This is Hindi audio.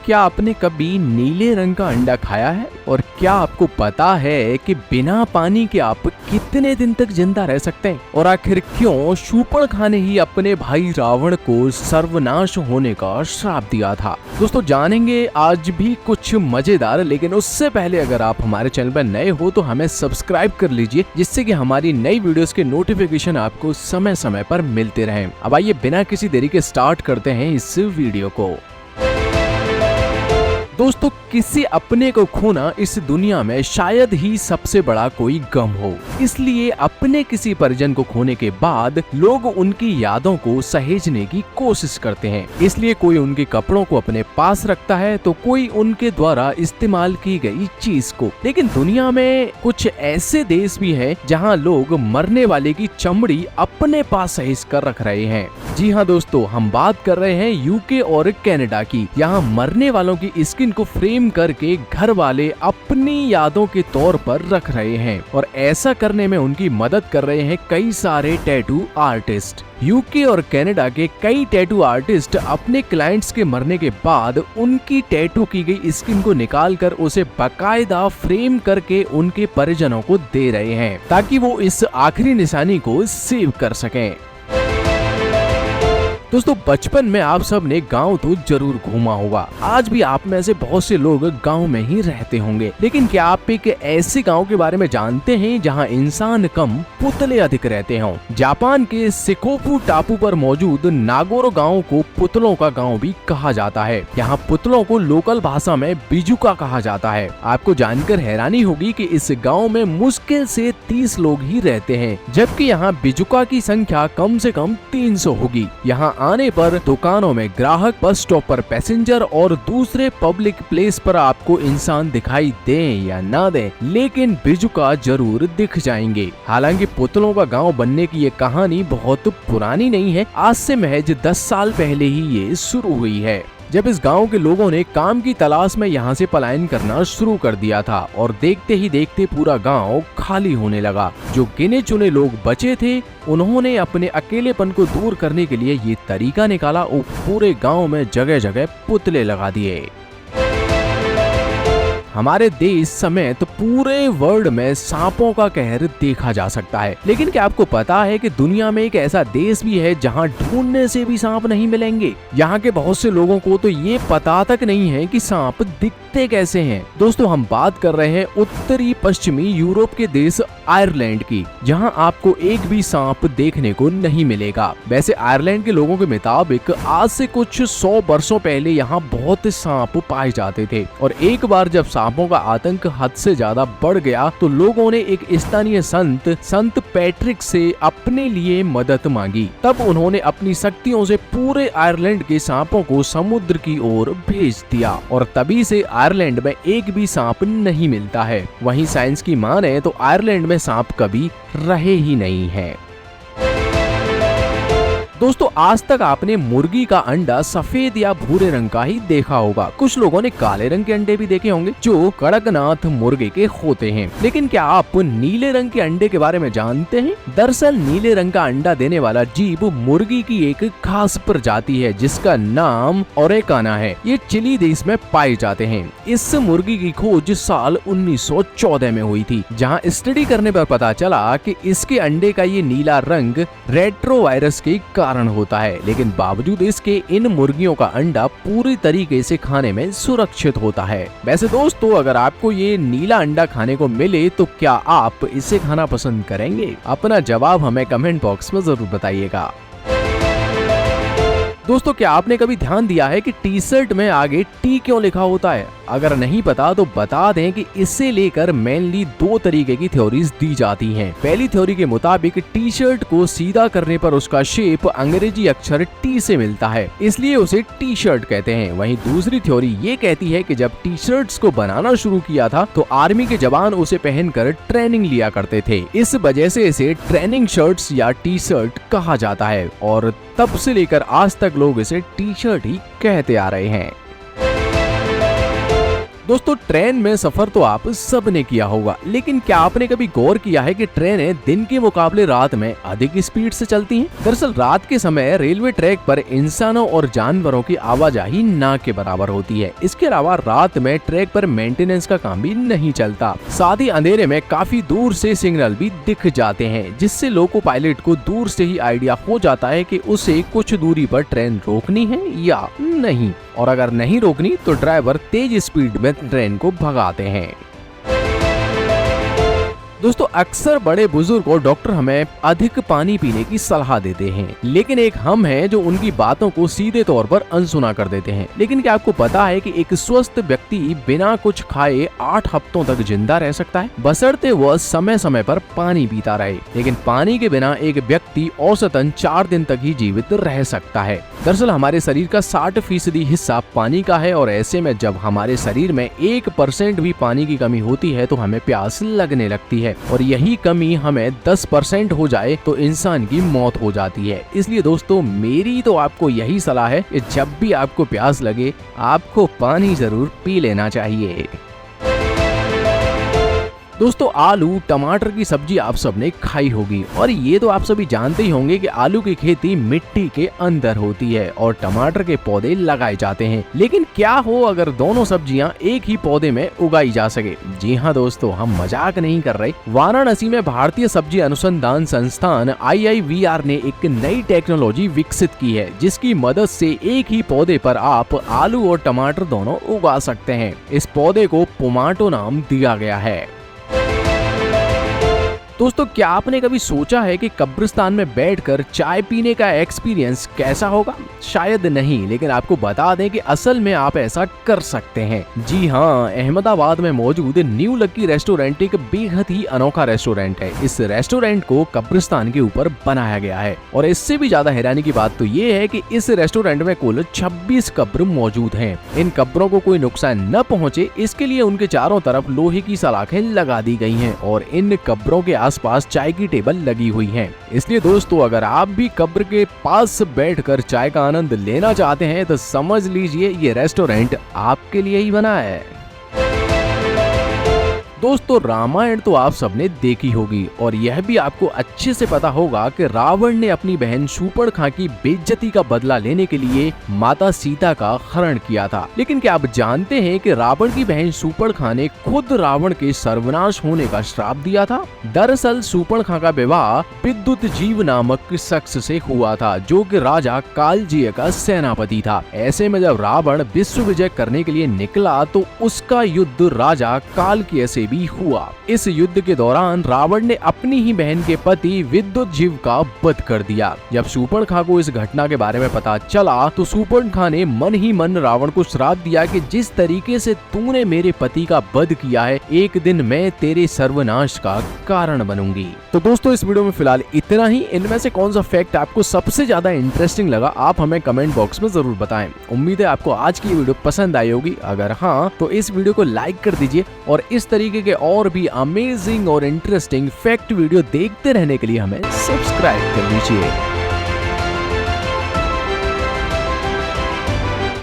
क्या आपने कभी नीले रंग का अंडा खाया है? और क्या आपको पता है कि बिना पानी के आप कितने दिन तक जिंदा रह सकते हैं? और आखिर क्यों शूर्पणखा ने ही अपने भाई रावण को सर्वनाश होने का श्राप दिया था? दोस्तों जानेंगे आज भी कुछ मजेदार, लेकिन उससे पहले अगर आप हमारे चैनल पर नए हो तो हमें सब्सक्राइब कर लीजिए, जिससे कि हमारी नई वीडियोस के नोटिफिकेशन आपको समय समय पर मिलते रहें। अब आइए बिना किसी देरी के स्टार्ट करते हैं इस वीडियो को। दोस्तों किसी अपने को खोना इस दुनिया में शायद ही सबसे बड़ा कोई गम हो, इसलिए अपने किसी परिजन को खोने के बाद लोग उनकी यादों को सहेजने की कोशिश करते हैं। इसलिए कोई उनके कपड़ों को अपने पास रखता है तो कोई उनके द्वारा इस्तेमाल की गई चीज को। लेकिन दुनिया में कुछ ऐसे देश भी हैं जहां लोग मरने वाले की चमड़ी अपने पास सहेज कर रख रहे हैं। जी हाँ दोस्तों, हम बात कर रहे हैं यूके और कनाडा की। यहाँ मरने वालों की स्किन को फ्रेम करके घर वाले अपनी यादों के तौर पर रख रहे हैं, और ऐसा करने में उनकी मदद कर रहे हैं कई सारे टैटू आर्टिस्ट। यूके और कनाडा के कई टैटू आर्टिस्ट अपने क्लाइंट्स के मरने के बाद उनकी टैटू की गई स्किन को निकालकर उसे बाकायदा फ्रेम करके उनके परिजनों को दे रहे हैं, ताकि वो इस आखिरी निशानी को सेव कर सकें। दोस्तों बचपन में आप सब ने गांव तो जरूर घूमा होगा। आज भी आप में से बहुत से लोग गांव में ही रहते होंगे, लेकिन क्या आप एक ऐसे गांव के बारे में जानते हैं जहां इंसान कम पुतले अधिक रहते हों? जापान के सिकोकू टापू पर मौजूद नागोरो गांव को पुतलों का गांव भी कहा जाता है। यहाँ पुतलों को लोकल भाषा में बिजुका कहा जाता है। आपको जानकर हैरानी होगी कि इस गाँव में मुश्किल से 30 लोग ही रहते हैं, जबकि यहाँ बिजुका की संख्या कम से कम 300 होगी। यहाँ आने पर दुकानों में ग्राहक, बस स्टॉप पर पैसेंजर और दूसरे पब्लिक प्लेस पर आपको इंसान दिखाई दें या ना दें, लेकिन बिजुका जरूर दिख जाएंगे। हालांकि पुतलों का गांव बनने की ये कहानी बहुत पुरानी नहीं है। आज से महज 10 साल पहले ही ये शुरू हुई है, जब इस गांव के लोगों ने काम की तलाश में यहाँ से पलायन करना शुरू कर दिया था, और देखते ही देखते पूरा गांव खाली होने लगा। जो गिने चुने लोग बचे थे उन्होंने अपने अकेलेपन को दूर करने के लिए ये तरीका निकाला और पूरे गांव में जगह जगह पुतले लगा दिए। हमारे देश समेत पूरे वर्ल्ड में सांपों का कहर देखा जा सकता है, लेकिन क्या आपको पता है कि दुनिया में एक ऐसा देश भी है जहां ढूंढने से भी सांप नहीं मिलेंगे? यहाँ के बहुत से लोगों को तो ये पता तक नहीं है कि सांप दिखते कैसे हैं। दोस्तों हम बात कर रहे हैं उत्तरी पश्चिमी यूरोप के देश आयरलैंड की, जहाँ आपको एक भी सांप देखने को नहीं मिलेगा। वैसे आयरलैंड के लोगों के मुताबिक आज से कुछ 100 वर्षों पहले यहाँ बहुत सांप पाए जाते थे, और एक बार जब सांपों का आतंक हद से ज्यादा बढ़ गया तो लोगों ने एक स्थानीय संत पैट्रिक से अपने लिए मदद मांगी। तब उन्होंने अपनी शक्तियों से पूरे आयरलैंड के सांपों को समुद्र की ओर भेज दिया, और तभी से आयरलैंड में एक भी सांप नहीं मिलता है। वहीं साइंस की माने तो आयरलैंड में सांप कभी रहे ही नहीं है। दोस्तों आज तक आपने मुर्गी का अंडा सफेद या भूरे रंग का ही देखा होगा। कुछ लोगों ने काले रंग के अंडे भी देखे होंगे जो कड़कनाथ मुर्गे के होते हैं, लेकिन क्या आप नीले रंग के अंडे के बारे में जानते हैं? दरअसल नीले रंग का अंडा देने वाला जीव मुर्गी की एक खास प्रजाति है, जिसका नाम ओरेकाना है। ये चिली देश में पाए जाते हैं। इस मुर्गी की खोज साल 1914 में हुई थी, जहाँ स्टडी करने पर पता चला कि इसके अंडे का ये नीला रंग रेट्रोवायरस के कारण होता है, लेकिन बावजूद इसके इन मुर्गियों का अंडा पूरी तरीके से खाने में सुरक्षित होता है। वैसे दोस्तों अगर आपको ये नीला अंडा खाने को मिले तो क्या आप इसे खाना पसंद करेंगे? अपना जवाब हमें कमेंट बॉक्स में जरूर बताइएगा। दोस्तों क्या आपने कभी ध्यान दिया है कि टी शर्ट में आगे टी क्यों लिखा होता है? अगर नहीं पता तो बता दें कि इसे लेकर मेनली 2 तरीके की थ्योरीज दी जाती हैं। पहली थ्योरी के मुताबिक टी शर्ट को सीधा करने पर उसका शेप अंग्रेजी अक्षर टी से मिलता है, इसलिए उसे टी शर्ट कहते हैं। वहीं दूसरी थ्योरी ये कहती है कि जब टी शर्ट्स को बनाना शुरू किया था तो आर्मी के जवान उसे पहनकर ट्रेनिंग लिया करते थे, इस वजह से इसे ट्रेनिंग शर्ट्स या टी शर्ट कहा जाता है, और तब से लेकर आज तक लोग इसे टी शर्ट ही कहते आ रहे हैं। दोस्तों ट्रेन में सफर तो आप सबने किया होगा, लेकिन क्या आपने कभी गौर किया है कि ट्रेनें दिन के मुकाबले रात में अधिक स्पीड से चलती हैं? दरअसल रात के समय रेलवे ट्रैक पर इंसानों और जानवरों की आवाजाही ना के बराबर होती है। इसके अलावा रात में ट्रैक पर मेंटेनेंस का काम भी नहीं चलता। साथ ही अंधेरे में काफी दूर से सिग्नल भी दिख जाते हैं, जिससे लोको पायलट को दूर से ही आइडिया हो जाता है कि उसे कुछ दूरी पर ट्रेन रोकनी है या नहीं, और अगर नहीं रोकनी तो ड्राइवर तेज स्पीड में ट्रेन को भगाते हैं। दोस्तों अक्सर बड़े बुजुर्ग और डॉक्टर हमें अधिक पानी पीने की सलाह देते हैं, लेकिन एक हम हैं जो उनकी बातों को सीधे तौर पर अनसुना कर देते हैं। लेकिन क्या आपको पता है कि एक स्वस्थ व्यक्ति बिना कुछ खाए 8 हफ्तों तक जिंदा रह सकता है, बशर्ते वह समय समय पर पानी पीता रहे। लेकिन पानी के बिना एक व्यक्ति औसतन 4 दिन तक ही जीवित रह सकता है। दरअसल हमारे शरीर का 60% हिस्सा पानी का है, और ऐसे में जब हमारे शरीर में 1% भी पानी की कमी होती है तो हमें प्यास लगने लगती है, और यही कमी हमें 10% हो जाए तो इंसान की मौत हो जाती है। इसलिए दोस्तों मेरी तो आपको यही सलाह है कि जब भी आपको प्यास लगे आपको पानी जरूर पी लेना चाहिए। दोस्तों आलू टमाटर की सब्जी आप सबने खाई होगी, और ये तो आप सभी जानते ही होंगे कि आलू की खेती मिट्टी के अंदर होती है और टमाटर के पौधे लगाए जाते हैं। लेकिन क्या हो अगर दोनों सब्जियां एक ही पौधे में उगाई जा सके? जी हाँ दोस्तों, हम मजाक नहीं कर रहे। वाराणसी में भारतीय सब्जी अनुसंधान संस्थान IIVR ने एक नई टेक्नोलॉजी विकसित की है, जिसकी मदद से एक ही पौधे पर आप आलू और टमाटर दोनों उगा सकते हैं। इस पौधे को पोमाटो नाम दिया गया है। दोस्तों क्या आपने कभी सोचा है कि कब्रिस्तान में बैठकर चाय पीने का एक्सपीरियंस कैसा होगा? शायद नहीं, लेकिन आपको बता दें कि असल में आप ऐसा कर सकते हैं। जी हाँ, अहमदाबाद में मौजूद न्यू लकी रेस्टोरेंट एक बेहद ही अनोखा रेस्टोरेंट है। इस रेस्टोरेंट को कब्रिस्तान के ऊपर बनाया गया है, और इससे भी ज्यादा हैरानी की बात तो ये है कि इस रेस्टोरेंट में कुल 26 कब्र मौजूद हैं। इन कब्रों को कोई नुकसान न पहुँचे इसके लिए उनके चारों तरफ लोहे की सलाखें लगा दी गई है, और इन कब्रों के आसपास चाय की टेबल लगी हुई है। इसलिए दोस्तों अगर आप भी कब्र के पास बैठकर चाय का आनंद लेना चाहते हैं तो समझ लीजिए ये रेस्टोरेंट आपके लिए ही बना है। दोस्तों रामायण तो आप सबने देखी होगी, और यह भी आपको अच्छे से पता होगा कि रावण ने अपनी बहन शूर्पणखा की बेइज्जती का बदला लेने के लिए माता सीता का हरण किया था। लेकिन क्या आप जानते हैं कि रावण की बहन शूर्पणखा ने खुद रावण के सर्वनाश होने का श्राप दिया था? दरअसल शूर्पणखा का विवाह विद्युतजीव नामक शख्स से हुआ था, जो कि राजा कालजीय का सेनापति था। ऐसे में जब रावण विश्व विजय करने के लिए निकला तो उसका युद्ध राजा कालकीय से भी हुआ। इस युद्ध के दौरान रावण ने अपनी ही बहन के पति विद्युतजीव का वध कर दिया। जब शूर्पणखा को इस घटना के बारे में पता चला तो शूर्पणखा ने मन ही मन रावण को श्राप दिया कि जिस तरीके से तूने मेरे पति का वध किया है, एक दिन मैं तेरे सर्वनाश का कारण बनूंगी। तो दोस्तों इस वीडियो में फिलहाल इतना ही। इनमें से कौन सा फैक्ट आपको सबसे ज्यादा इंटरेस्टिंग लगा आप हमें कमेंट बॉक्स में जरूर बताएं। उम्मीद है आपको आज की वीडियो पसंद आई होगी। अगर हाँ तो इस वीडियो को लाइक कर दीजिए, और इस तरीके के और भी अमेजिंग और इंटरेस्टिंग फैक्ट वीडियो देखते रहने के लिए हमें सब्सक्राइब कर लीजिए।